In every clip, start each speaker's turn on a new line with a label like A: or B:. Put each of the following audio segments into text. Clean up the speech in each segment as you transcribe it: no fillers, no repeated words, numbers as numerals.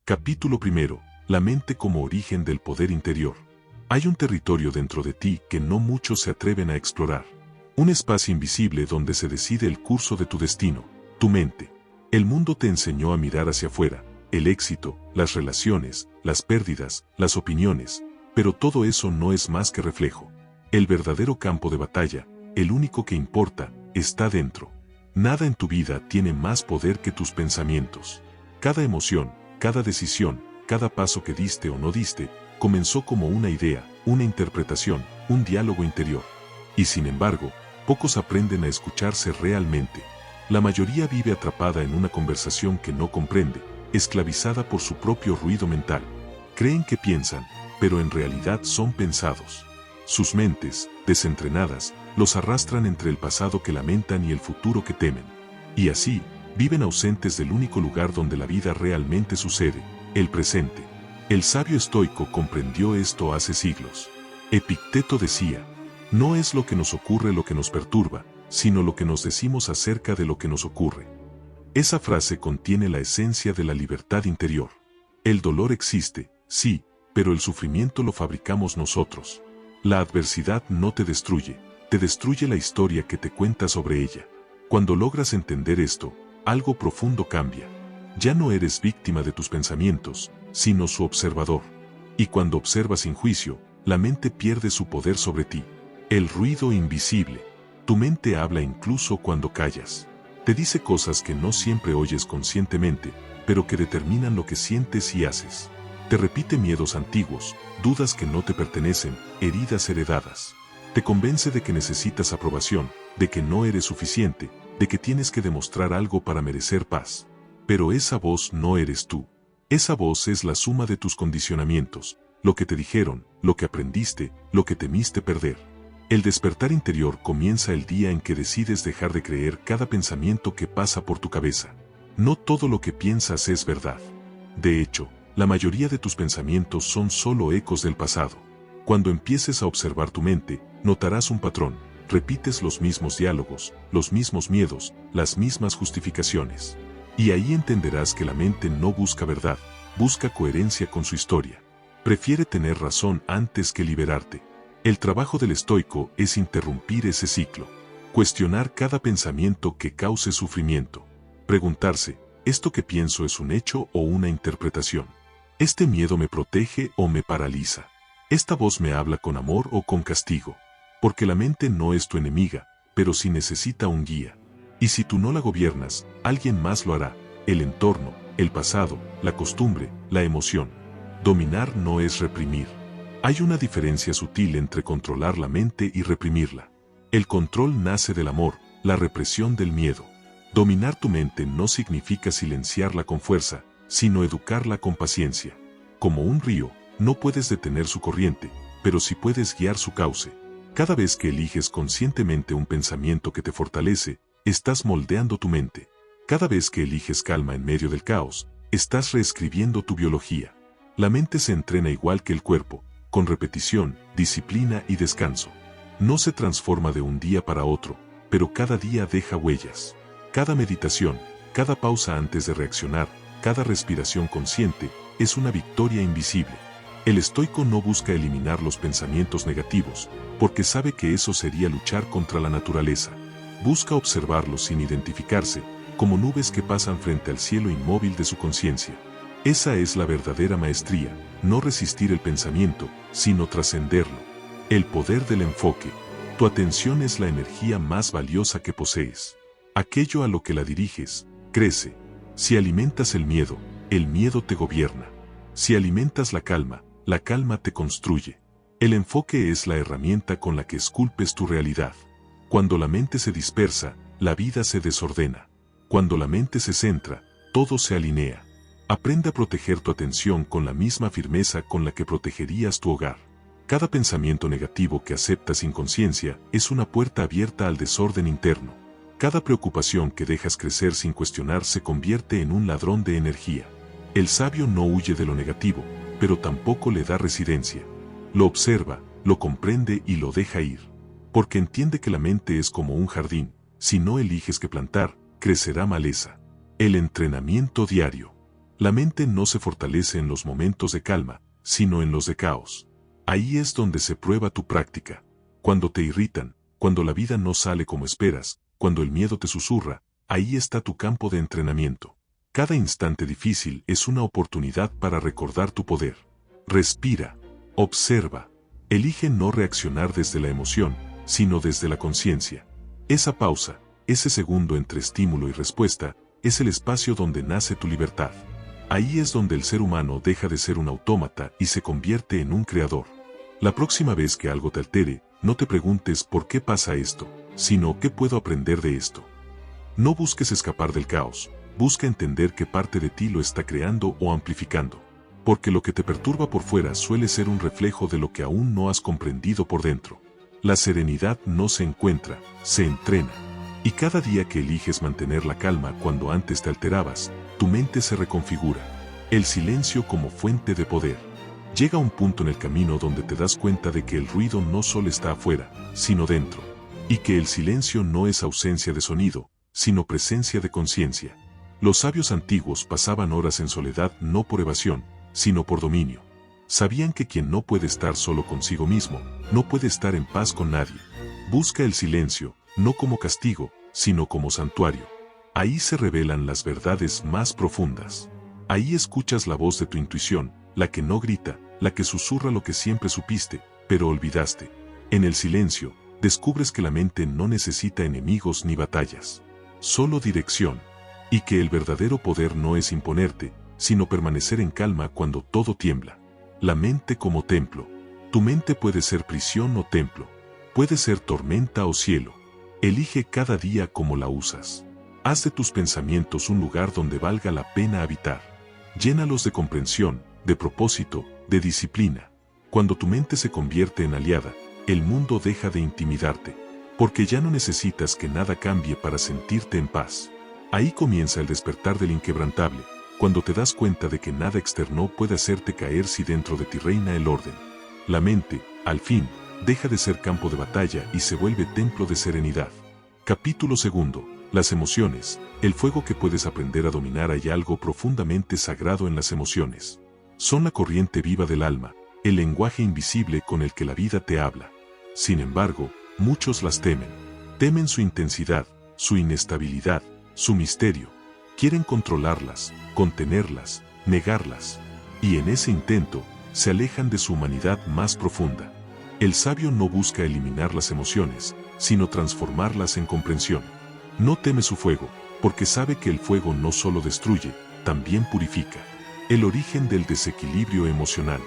A: Capítulo primero. La mente como origen del poder interior. Hay un territorio dentro de ti que no muchos se atreven a explorar. Un espacio invisible donde se decide el curso de tu destino, tu mente. El mundo te enseñó a mirar hacia afuera, el éxito, las relaciones, las pérdidas, las opiniones, pero todo eso no es más que reflejo. El verdadero campo de batalla, el único que importa, está dentro. Nada en tu vida tiene más poder que tus pensamientos. Cada emoción, cada decisión, cada paso que diste o no diste, comenzó como una idea, una interpretación, un diálogo interior. Y sin embargo, pocos aprenden a escucharse realmente. La mayoría vive atrapada en una conversación que no comprende, esclavizada por su propio ruido mental. Creen que piensan, pero en realidad son pensados. Sus mentes, desentrenadas, los arrastran entre el pasado que lamentan y el futuro que temen. Y así, viven ausentes del único lugar donde la vida realmente sucede, el presente. El sabio estoico comprendió esto hace siglos. Epicteto decía, no es lo que nos ocurre lo que nos perturba, sino lo que nos decimos acerca de lo que nos ocurre. Esa frase contiene la esencia de la libertad interior. El dolor existe, sí, pero el sufrimiento lo fabricamos nosotros. La adversidad no te destruye la historia que te cuenta sobre ella. Cuando logras entender esto, algo profundo cambia. Ya no eres víctima de tus pensamientos, sino su observador. Y cuando observas sin juicio, la mente pierde su poder sobre ti. El ruido invisible. Tu mente habla incluso cuando callas. Te dice cosas que no siempre oyes conscientemente, pero que determinan lo que sientes y haces. Te repite miedos antiguos, dudas que no te pertenecen, heridas heredadas. Te convence de que necesitas aprobación, de que no eres suficiente, de que tienes que demostrar algo para merecer paz. Pero esa voz no eres tú. Esa voz es la suma de tus condicionamientos, lo que te dijeron, lo que aprendiste, lo que temiste perder. El despertar interior comienza el día en que decides dejar de creer cada pensamiento que pasa por tu cabeza. No todo lo que piensas es verdad. De hecho, la mayoría de tus pensamientos son solo ecos del pasado. Cuando empieces a observar tu mente, notarás un patrón. Repites los mismos diálogos, los mismos miedos, las mismas justificaciones. Y ahí entenderás que la mente no busca verdad, busca coherencia con su historia. Prefiere tener razón antes que liberarte. El trabajo del estoico es interrumpir ese ciclo. Cuestionar cada pensamiento que cause sufrimiento. Preguntarse, ¿esto que pienso es un hecho o una interpretación? ¿Este miedo me protege o me paraliza? ¿Esta voz me habla con amor o con castigo? Porque la mente no es tu enemiga, pero sí necesita un guía. Y si tú no la gobiernas, alguien más lo hará. El entorno, el pasado, la costumbre, la emoción. Dominar no es reprimir. Hay una diferencia sutil entre controlar la mente y reprimirla. El control nace del amor, la represión del miedo. Dominar tu mente no significa silenciarla con fuerza, sino educarla con paciencia. Como un río, no puedes detener su corriente, pero sí puedes guiar su cauce. Cada vez que eliges conscientemente un pensamiento que te fortalece, estás moldeando tu mente. Cada vez que eliges calma en medio del caos, estás reescribiendo tu biología. La mente se entrena igual que el cuerpo, con repetición, disciplina y descanso. No se transforma de un día para otro, pero cada día deja huellas. Cada meditación, cada pausa antes de reaccionar, cada respiración consciente, es una victoria invisible. El estoico no busca eliminar los pensamientos negativos, porque sabe que eso sería luchar contra la naturaleza. Busca observarlos sin identificarse, como nubes que pasan frente al cielo inmóvil de su conciencia. Esa es la verdadera maestría, no resistir el pensamiento, sino trascenderlo. El poder del enfoque. Tu atención es la energía más valiosa que posees. Aquello a lo que la diriges, crece. Si alimentas el miedo te gobierna. Si alimentas la calma te construye. El enfoque es la herramienta con la que esculpes tu realidad. Cuando la mente se dispersa, la vida se desordena. Cuando la mente se centra, todo se alinea. Aprende a proteger tu atención con la misma firmeza con la que protegerías tu hogar. Cada pensamiento negativo que aceptas sin conciencia es una puerta abierta al desorden interno. Cada preocupación que dejas crecer sin cuestionar se convierte en un ladrón de energía. El sabio no huye de lo negativo, pero tampoco le da residencia. Lo observa, lo comprende y lo deja ir. Porque entiende que la mente es como un jardín, si no eliges qué plantar, crecerá maleza. El entrenamiento diario. La mente no se fortalece en los momentos de calma, sino en los de caos. Ahí es donde se prueba tu práctica. Cuando te irritan, cuando la vida no sale como esperas, cuando el miedo te susurra, ahí está tu campo de entrenamiento. Cada instante difícil es una oportunidad para recordar tu poder. Respira, observa, elige no reaccionar desde la emoción, sino desde la conciencia. Esa pausa, ese segundo entre estímulo y respuesta, es el espacio donde nace tu libertad. Ahí es donde el ser humano deja de ser un autómata y se convierte en un creador. La próxima vez que algo te altere, no te preguntes por qué pasa esto, sino qué puedo aprender de esto. No busques escapar del caos, busca entender qué parte de ti lo está creando o amplificando. Porque lo que te perturba por fuera suele ser un reflejo de lo que aún no has comprendido por dentro. La serenidad no se encuentra, se entrena. Y cada día que eliges mantener la calma cuando antes te alterabas, tu mente se reconfigura. El silencio como fuente de poder. Llega un punto en el camino donde te das cuenta de que el ruido no solo está afuera, sino dentro. Y que el silencio no es ausencia de sonido, sino presencia de conciencia. Los sabios antiguos pasaban horas en soledad no por evasión, sino por dominio. Sabían que quien no puede estar solo consigo mismo, no puede estar en paz con nadie. Busca el silencio, no como castigo, sino como santuario. Ahí se revelan las verdades más profundas. Ahí escuchas la voz de tu intuición, la que no grita, la que susurra lo que siempre supiste, pero olvidaste. En el silencio, descubres que la mente no necesita enemigos ni batallas, solo dirección. Y que el verdadero poder no es imponerte, sino permanecer en calma cuando todo tiembla. La mente como templo. Tu mente puede ser prisión o templo. Puede ser tormenta o cielo. Elige cada día cómo la usas. Haz de tus pensamientos un lugar donde valga la pena habitar. Llénalos de comprensión, de propósito, de disciplina. Cuando tu mente se convierte en aliada, el mundo deja de intimidarte, porque ya no necesitas que nada cambie para sentirte en paz. Ahí comienza el despertar del inquebrantable, cuando te das cuenta de que nada externo puede hacerte caer si dentro de ti reina el orden. La mente, al fin, deja de ser campo de batalla y se vuelve templo de serenidad. Capítulo 2. Las emociones. El fuego que puedes aprender a dominar. Hay algo profundamente sagrado en las emociones. Son la corriente viva del alma, el lenguaje invisible con el que la vida te habla. Sin embargo, muchos las temen. Temen su intensidad, su inestabilidad, su misterio. Quieren controlarlas, contenerlas, negarlas. Y en ese intento, se alejan de su humanidad más profunda. El sabio no busca eliminar las emociones, sino transformarlas en comprensión. No teme su fuego, porque sabe que el fuego no solo destruye, también purifica. El origen del desequilibrio emocional.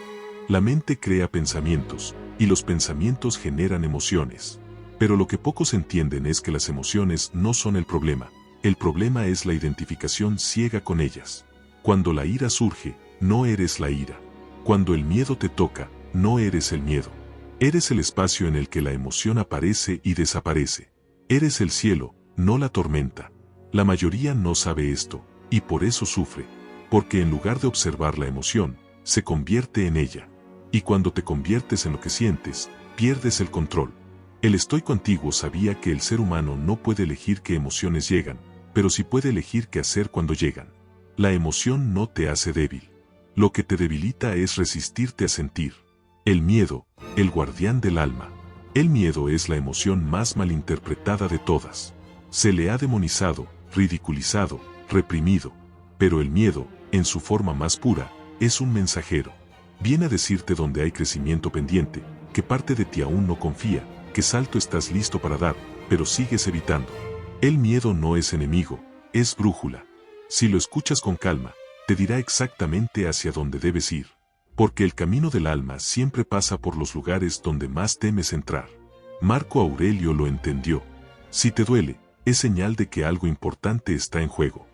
A: La mente crea pensamientos, y los pensamientos generan emociones. Pero lo que pocos entienden es que las emociones no son el problema es la identificación ciega con ellas. Cuando la ira surge, no eres la ira. Cuando el miedo te toca, no eres el miedo. Eres el espacio en el que la emoción aparece y desaparece. Eres el cielo, no la tormenta. La mayoría no sabe esto, y por eso sufre. Porque en lugar de observar la emoción, se convierte en ella. Y cuando te conviertes en lo que sientes, pierdes el control. El estoico antiguo sabía que el ser humano no puede elegir qué emociones llegan, pero sí puede elegir qué hacer cuando llegan. La emoción no te hace débil. Lo que te debilita es resistirte a sentir. El miedo, el guardián del alma. El miedo es la emoción más malinterpretada de todas. Se le ha demonizado, ridiculizado, reprimido. Pero el miedo, en su forma más pura, es un mensajero. Viene a decirte dónde hay crecimiento pendiente, que parte de ti aún no confía, qué salto estás listo para dar, pero sigues evitando. El miedo no es enemigo, es brújula. Si lo escuchas con calma, te dirá exactamente hacia dónde debes ir. Porque el camino del alma siempre pasa por los lugares donde más temes entrar. Marco Aurelio lo entendió. Si te duele, es señal de que algo importante está en juego.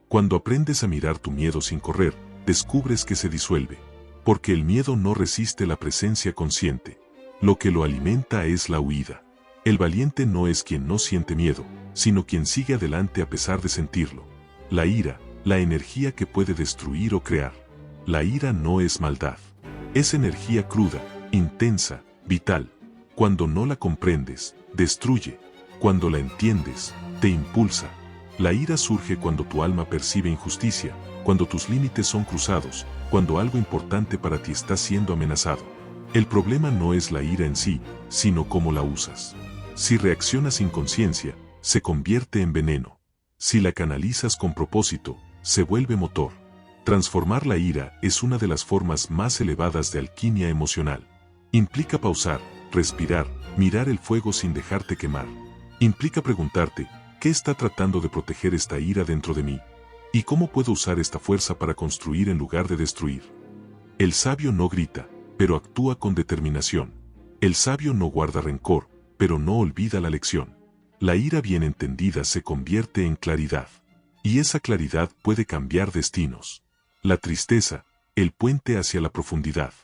A: Cuando aprendes a mirar tu miedo sin correr, descubres que se disuelve. Porque el miedo no resiste la presencia consciente. Lo que lo alimenta es la huida. El valiente no es quien no siente miedo, sino quien sigue adelante a pesar de sentirlo. La ira, la energía que puede destruir o crear. La ira no es maldad. Es energía cruda, intensa, vital. Cuando no la comprendes, destruye. Cuando la entiendes, te impulsa. La ira surge cuando tu alma percibe injusticia, cuando tus límites son cruzados, cuando algo importante para ti está siendo amenazado. El problema no es la ira en sí, sino cómo la usas. Si reaccionas sin conciencia, se convierte en veneno. Si la canalizas con propósito, se vuelve motor. Transformar la ira es una de las formas más elevadas de alquimia emocional. Implica pausar, respirar, mirar el fuego sin dejarte quemar. Implica preguntarte, ¿qué está tratando de proteger esta ira dentro de mí? ¿Y cómo puedo usar esta fuerza para construir en lugar de destruir? El sabio no grita, pero actúa con determinación. El sabio no guarda rencor, pero no olvida la lección. La ira bien entendida se convierte en claridad. Y esa claridad puede cambiar destinos. La tristeza, el puente hacia la profundidad.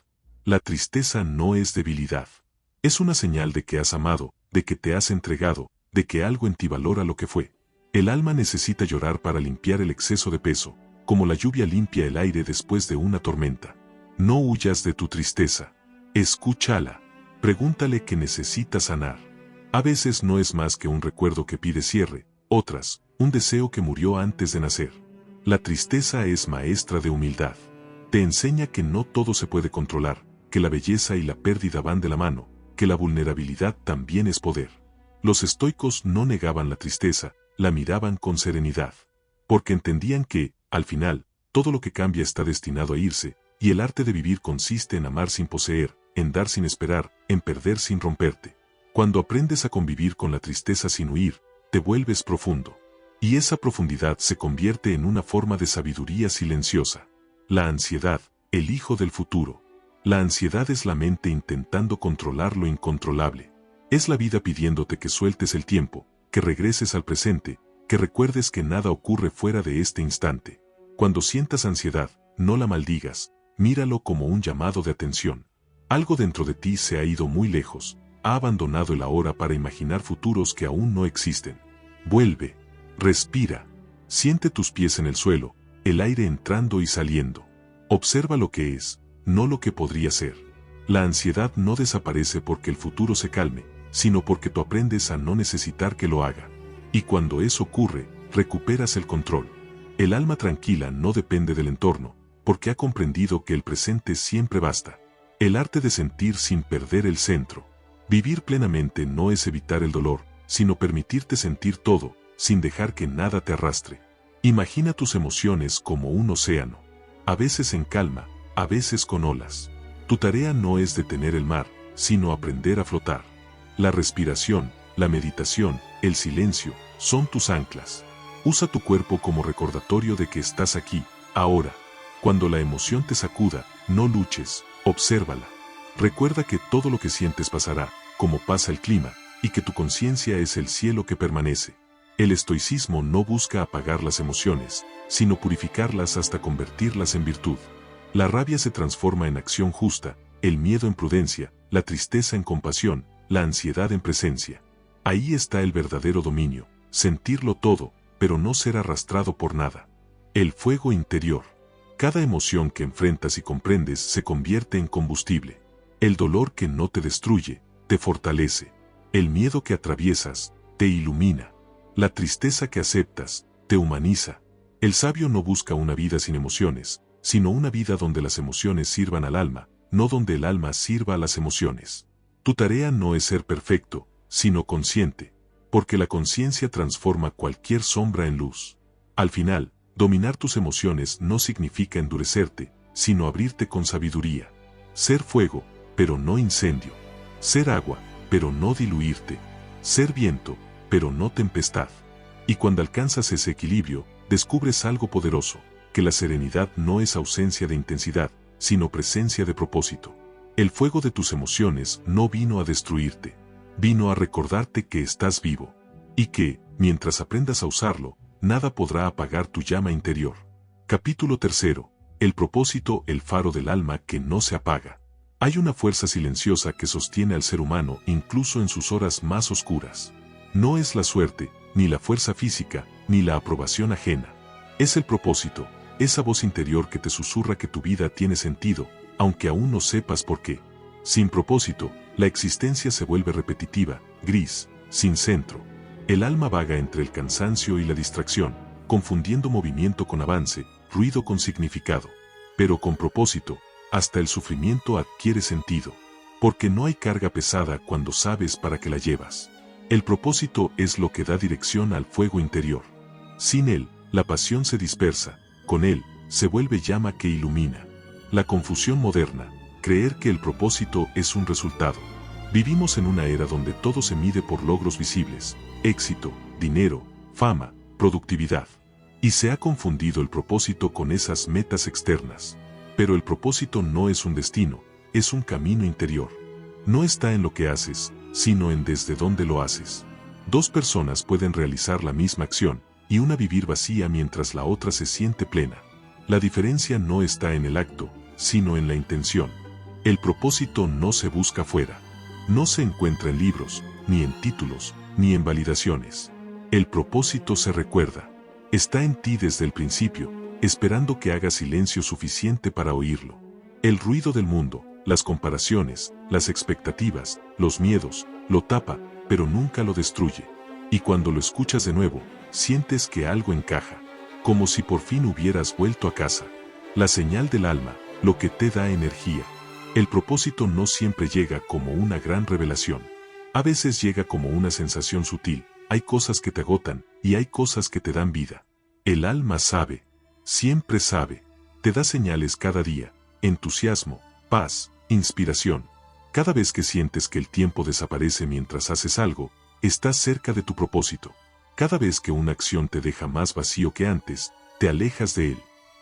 A: La tristeza no es debilidad. Es una señal de que has amado, de que te has entregado, de que algo en ti valora lo que fue. El alma necesita llorar para limpiar el exceso de peso, como la lluvia limpia el aire después de una tormenta. No huyas de tu tristeza. Escúchala. Pregúntale qué necesita sanar. A veces no es más que un recuerdo que pide cierre, otras, un deseo que murió antes de nacer. La tristeza es maestra de humildad. Te enseña que no todo se puede controlar, que la belleza y la pérdida van de la mano, que la vulnerabilidad también es poder. Los estoicos no negaban la tristeza, la miraban con serenidad. Porque entendían que, al final, todo lo que cambia está destinado a irse, y el arte de vivir consiste en amar sin poseer, en dar sin esperar, en perder sin romperte. Cuando aprendes a convivir con la tristeza sin huir, te vuelves profundo. Y esa profundidad se convierte en una forma de sabiduría silenciosa. La ansiedad, el hijo del futuro. La ansiedad es la mente intentando controlar lo incontrolable. Es la vida pidiéndote que sueltes el tiempo, que regreses al presente, que recuerdes que nada ocurre fuera de este instante. Cuando sientas ansiedad, no la maldigas, míralo como un llamado de atención. Algo dentro de ti se ha ido muy lejos, ha abandonado el ahora para imaginar futuros que aún no existen. Vuelve, respira, siente tus pies en el suelo, el aire entrando y saliendo. Observa lo que es, no lo que podría ser. La ansiedad no desaparece porque el futuro se calme, sino porque tú aprendes a no necesitar que lo haga. Y cuando eso ocurre, recuperas el control. El alma tranquila no depende del entorno, porque ha comprendido que el presente siempre basta. El arte de sentir sin perder el centro. Vivir plenamente no es evitar el dolor, sino permitirte sentir todo, sin dejar que nada te arrastre. Imagina tus emociones como un océano. A veces en calma, a veces con olas. Tu tarea no es detener el mar, sino aprender a flotar. La respiración, la meditación, el silencio, son tus anclas. Usa tu cuerpo como recordatorio de que estás aquí, ahora. Cuando la emoción te sacuda, no luches, obsérvala. Recuerda que todo lo que sientes pasará, como pasa el clima, y que tu conciencia es el cielo que permanece. El estoicismo no busca apagar las emociones, sino purificarlas hasta convertirlas en virtud. La rabia se transforma en acción justa, el miedo en prudencia, la tristeza en compasión, la ansiedad en presencia. Ahí está el verdadero dominio, sentirlo todo, pero no ser arrastrado por nada. El fuego interior. Cada emoción que enfrentas y comprendes se convierte en combustible. El dolor que no te destruye, te fortalece. El miedo que atraviesas, te ilumina. La tristeza que aceptas, te humaniza. El sabio no busca una vida sin emociones, sino una vida donde las emociones sirvan al alma, no donde el alma sirva a las emociones. Tu tarea no es ser perfecto, sino consciente, porque la conciencia transforma cualquier sombra en luz. Al final, dominar tus emociones no significa endurecerte, sino abrirte con sabiduría. Ser fuego, pero no incendio. Ser agua, pero no diluirte. Ser viento, pero no tempestad. Y cuando alcanzas ese equilibrio, descubres algo poderoso, que la serenidad no es ausencia de intensidad, sino presencia de propósito. El fuego de tus emociones no vino a destruirte, vino a recordarte que estás vivo, y que, mientras aprendas a usarlo, nada podrá apagar tu llama interior. Capítulo 3. El propósito, el faro del alma que no se apaga. Hay una fuerza silenciosa que sostiene al ser humano incluso en sus horas más oscuras. No es la suerte, ni la fuerza física, ni la aprobación ajena. Es el propósito, esa voz interior que te susurra que tu vida tiene sentido, aunque aún no sepas por qué. Sin propósito, la existencia se vuelve repetitiva, gris, sin centro. El alma vaga entre el cansancio y la distracción, confundiendo movimiento con avance, ruido con significado. Pero con propósito, hasta el sufrimiento adquiere sentido. Porque no hay carga pesada cuando sabes para qué la llevas. El propósito es lo que da dirección al fuego interior. Sin él, la pasión se dispersa, con él, se vuelve llama que ilumina. La confusión moderna, creer que el propósito es un resultado. Vivimos en una era donde todo se mide por logros visibles, éxito, dinero, fama, productividad. Y se ha confundido el propósito con esas metas externas. Pero el propósito no es un destino, es un camino interior. No está en lo que haces, sino en desde dónde lo haces. Dos personas pueden realizar la misma acción, y una vivir vacía mientras la otra se siente plena. La diferencia no está en el acto, sino en la intención. El propósito no se busca fuera. No se encuentra en libros, ni en títulos, ni en validaciones. El propósito se recuerda. Está en ti desde el principio, esperando que hagas silencio suficiente para oírlo. El ruido del mundo, las comparaciones, las expectativas, los miedos, lo tapa, pero nunca lo destruye. Y cuando lo escuchas de nuevo, sientes que algo encaja, como si por fin hubieras vuelto a casa. La señal del alma, lo que te da energía. El propósito no siempre llega como una gran revelación. A veces llega como una sensación sutil. Hay cosas que te agotan, y hay cosas que te dan vida. El alma sabe, siempre sabe. Te da señales cada día, entusiasmo, paz, inspiración. Cada vez que sientes que el tiempo desaparece mientras haces algo, estás cerca de tu propósito. Cada vez que una acción te deja más vacío que antes, te alejas de él.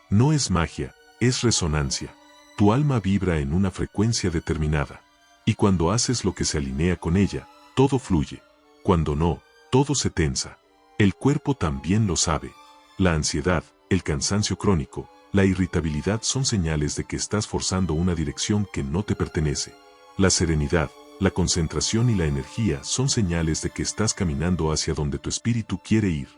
A: No es magia, es resonancia. Tu alma vibra en una frecuencia determinada. Y cuando haces lo que se alinea con ella, todo fluye. Cuando no, todo se tensa. El cuerpo también lo sabe. La ansiedad, el cansancio crónico, la irritabilidad son señales de que estás forzando una dirección que no te pertenece. La serenidad, la concentración y la energía son señales de que estás caminando hacia donde tu espíritu quiere ir.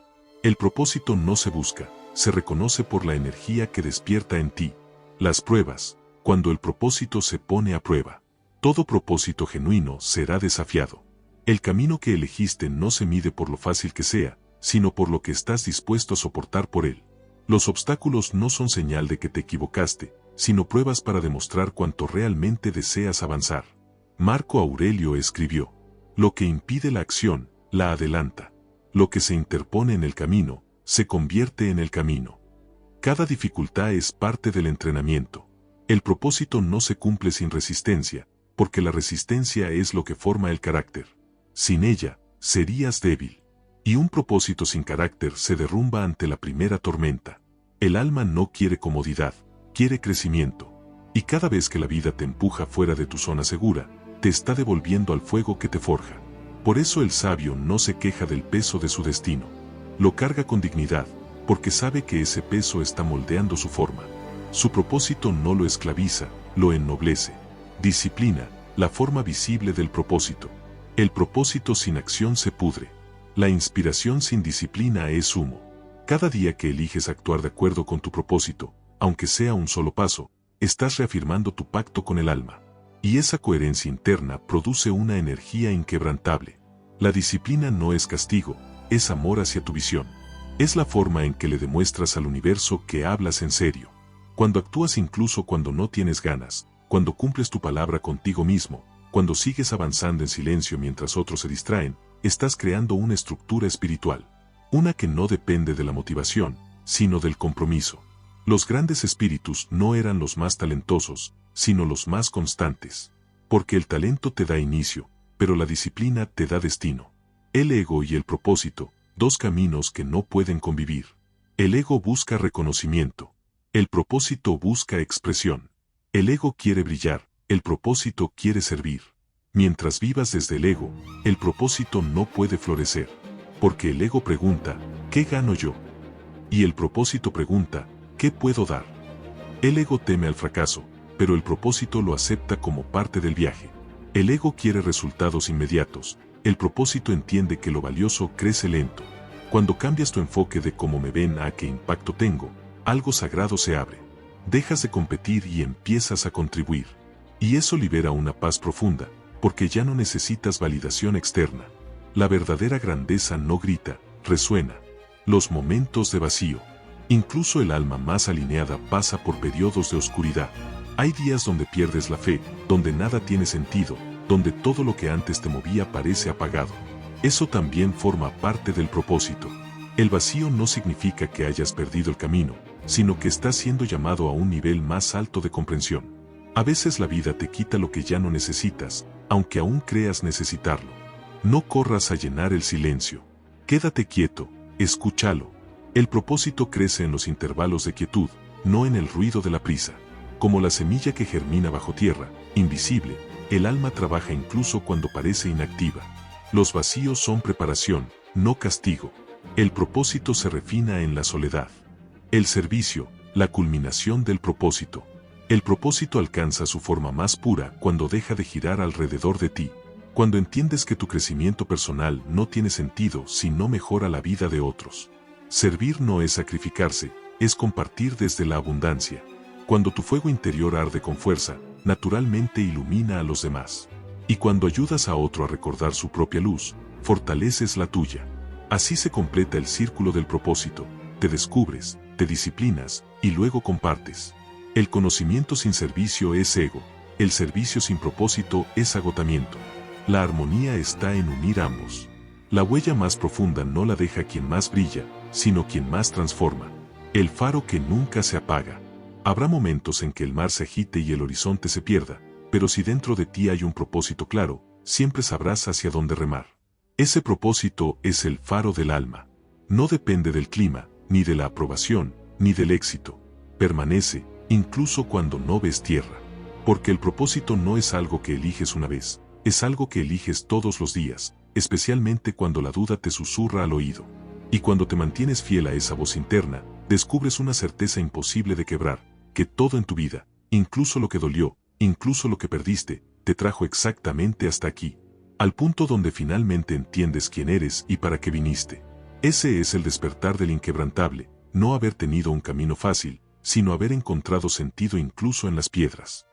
A: El propósito no se busca, se reconoce por la energía que despierta en ti. Las pruebas, cuando el propósito se pone a prueba. Todo propósito genuino será desafiado. El camino que elegiste no se mide por lo fácil que sea, sino por lo que estás dispuesto a soportar por él. Los obstáculos no son señal de que te equivocaste, sino pruebas para demostrar cuánto realmente deseas avanzar. Marco Aurelio escribió: lo que impide la acción, la adelanta. Lo que se interpone en el camino, se convierte en el camino. Cada dificultad es parte del entrenamiento. El propósito no se cumple sin resistencia, porque la resistencia es lo que forma el carácter. Sin ella, serías débil. Y un propósito sin carácter se derrumba ante la primera tormenta. El alma no quiere comodidad, quiere crecimiento. Y cada vez que la vida te empuja fuera de tu zona segura, te está devolviendo al fuego que te forja. Por eso el sabio no se queja del peso de su destino. Lo carga con dignidad, porque sabe que ese peso está moldeando su forma. Su propósito no lo esclaviza, lo ennoblece. Disciplina, la forma visible del propósito. El propósito sin acción se pudre. La inspiración sin disciplina es humo. Cada día que eliges actuar de acuerdo con tu propósito, aunque sea un solo paso, estás reafirmando tu pacto con el alma. Y esa coherencia interna produce una energía inquebrantable. La disciplina no es castigo, es amor hacia tu visión. Es la forma en que le demuestras al universo que hablas en serio. Cuando actúas incluso cuando no tienes ganas, cuando cumples tu palabra contigo mismo, cuando sigues avanzando en silencio mientras otros se distraen, estás creando una estructura espiritual. Una que no depende de la motivación, sino del compromiso. Los grandes espíritus no eran los más talentosos, sino los más constantes. Porque el talento te da inicio, pero la disciplina te da destino. El ego y el propósito, dos caminos que no pueden convivir. El ego busca reconocimiento. El propósito busca expresión. El ego quiere brillar, el propósito quiere servir. Mientras vivas desde el ego, el propósito no puede florecer. Porque el ego pregunta, ¿qué gano yo? Y el propósito pregunta, ¿qué puedo dar? El ego teme al fracaso, pero el propósito lo acepta como parte del viaje. El ego quiere resultados inmediatos, el propósito entiende que lo valioso crece lento. Cuando cambias tu enfoque de cómo me ven a qué impacto tengo, algo sagrado se abre. Dejas de competir y empiezas a contribuir. Y eso libera una paz profunda, porque ya no necesitas validación externa. La verdadera grandeza no grita, resuena. Los momentos de vacío, Incluso el alma más alineada pasa por periodos de oscuridad. Hay días donde pierdes la fe, donde nada tiene sentido, donde todo lo que antes te movía parece apagado. Eso también forma parte del propósito. El vacío no significa que hayas perdido el camino, sino que estás siendo llamado a un nivel más alto de comprensión. A veces la vida te quita lo que ya no necesitas, aunque aún creas necesitarlo. No corras a llenar el silencio. Quédate quieto, escúchalo. El propósito crece en los intervalos de quietud, no en el ruido de la prisa. Como la semilla que germina bajo tierra, invisible, el alma trabaja incluso cuando parece inactiva. Los vacíos son preparación, no castigo. El propósito se refina en la soledad. El servicio, la culminación del propósito. El propósito alcanza su forma más pura cuando deja de girar alrededor de ti, cuando entiendes que tu crecimiento personal no tiene sentido si no mejora la vida de otros. Servir no es sacrificarse, es compartir desde la abundancia. Cuando tu fuego interior arde con fuerza, naturalmente ilumina a los demás. Y cuando ayudas a otro a recordar su propia luz, fortaleces la tuya. Así se completa el círculo del propósito. Te descubres, te disciplinas, y luego compartes. El conocimiento sin servicio es ego, el servicio sin propósito es agotamiento. La armonía está en unir ambos. La huella más profunda no la deja quien más brilla, sino quien más transforma. El faro que nunca se apaga. Habrá momentos en que el mar se agite y el horizonte se pierda, pero si dentro de ti hay un propósito claro, siempre sabrás hacia dónde remar. Ese propósito es el faro del alma. No depende del clima, ni de la aprobación, ni del éxito. Permanece, incluso cuando no ves tierra. Porque el propósito no es algo que eliges una vez, es algo que eliges todos los días, especialmente cuando la duda te susurra al oído. Y cuando te mantienes fiel a esa voz interna, descubres una certeza imposible de quebrar, que todo en tu vida, incluso lo que dolió, incluso lo que perdiste, te trajo exactamente hasta aquí, al punto donde finalmente entiendes quién eres y para qué viniste. Ese es el despertar del inquebrantable, no haber tenido un camino fácil, sino haber encontrado sentido incluso en las piedras.